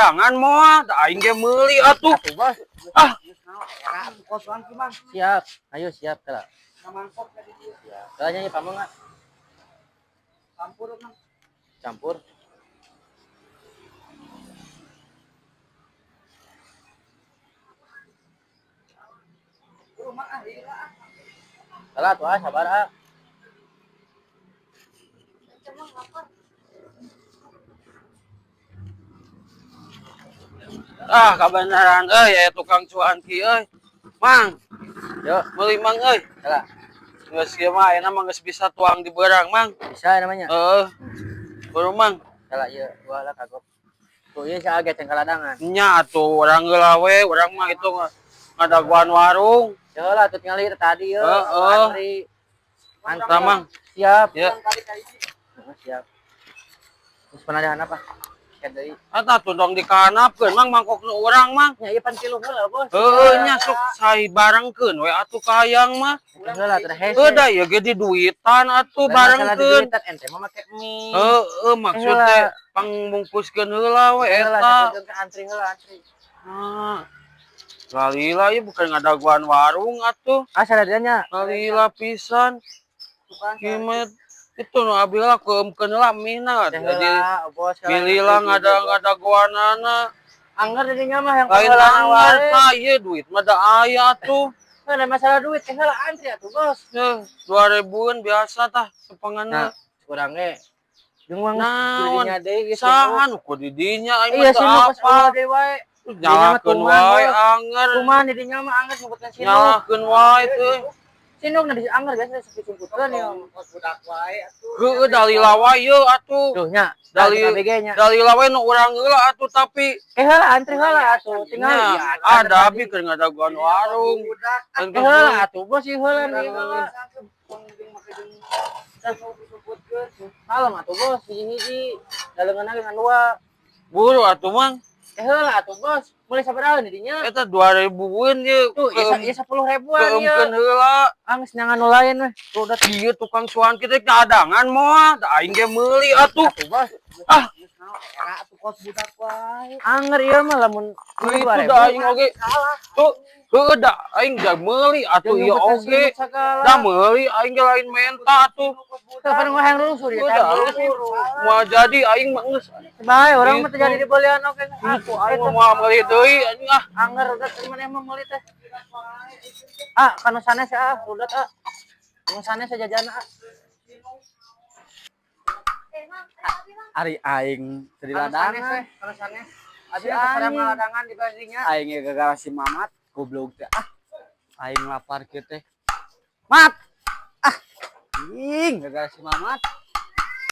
cadangan moal, aing ge meuli atuh. Bos. Ah, Kosan ki Mang. Siap. Ayo siap teh. Mangkok tadi dia. Siap. Teh nya pamunga. Campur Mang. Campur. Salah tuh sabar ah. ah kabenaran ya tukang cuanki euy. Mang, Yuk, meuli Mang euy. salah. Geus kieu mah ayeuna mah geus bisa tuang di beurang, Mang. Bisa namanya. Baru Mang. Salah ieu, gua lah kagok. Tuh ieu saage teh kaladangan. Nya atuh urang geula we, urang mah itu ngadaguan warung. Yo lah tuh tinggal ieu tadi yeuh. Antri. Mantap, Mang. Siap. Ya. Siap. Terus penadahan apa? Sekian deui. Eta tuh dong dikanapkeun Mang mangkok nu urang Mang. Nya ieu pan kilu heula, Bos. Nya sok sai barengkeun we atuh ka hayang mah. Heula teh hese. Da ya ge di duitan atuh barengkeun. Ente mah make mie. Maksud teh pangbungkuskeun heula we eta. Antri heula antri. Galila ieu bukan ngadaguan warung atuh. Asal adanya. Galila pisan. Kimet itu nu abi lah keumkeun heula mina. Jadi pilihlah ngadaguanana. Angger jadinya mah yang lain anggar tah ieu duit mah da aya atuh. Ada masalah duit teh heula antri atuh, Bos. 2000-an biasa tah sepanganna. Kurang ge. Jeung mah didinya deui saha nu ku didinya aing mah teu apa. Deui wae. Nyalakeun wae anger. Kumaha didinya mah anger nyebutkeun sinung. Nyalakeun wae teh. Sinung di anger biasa sepicumputkeun ya. Budak wae atuh. Heueuh dalila wae ieu atuh. Tuh nya. Dalila wae nu urang heula atuh tapi heula antri heula atuh. Tinggal ada abi keur ngadaguan warung. Heula atuh bos ieu heula nih heula. Malam atuh bos hiji-hiji daleungeunna dengan dua. Buru atuh Mang. Heula atuh bos. Mulai sabaraha nih dinya? Eta 2000-an ye. Tuh, ieu 10.000-an ieu. Keumkeun heula. Anggeus nyangan nu lain weh. Tuh da ieu tukang cuan kita cadangan moal, da aing ge meuli atuh. Atuh bos. Era atuh kos budak wae. Anger ieu mah lamun itu da aing oge. Tuh, heueuh da aing da meuli atuh ieu oge. Da meuli aing ge lain menta atuh. Teu pernah ngohang rusur ya. Moal jadi aing mah geus. Bae urang mah teu jadi dibeulean oge. Aku aing mau meuli deui anjing ah. Anger udah temen emang meuli teh. Kanu sanes udah kanu sanes jajana Ari aing teu ladangan. Kanu sanes. Abi pada ladangan di basinya. Aing ge gara-gara si Mamat goblok teh. Aing lapar kieu teh. Mat. Gara-gara si Mamat.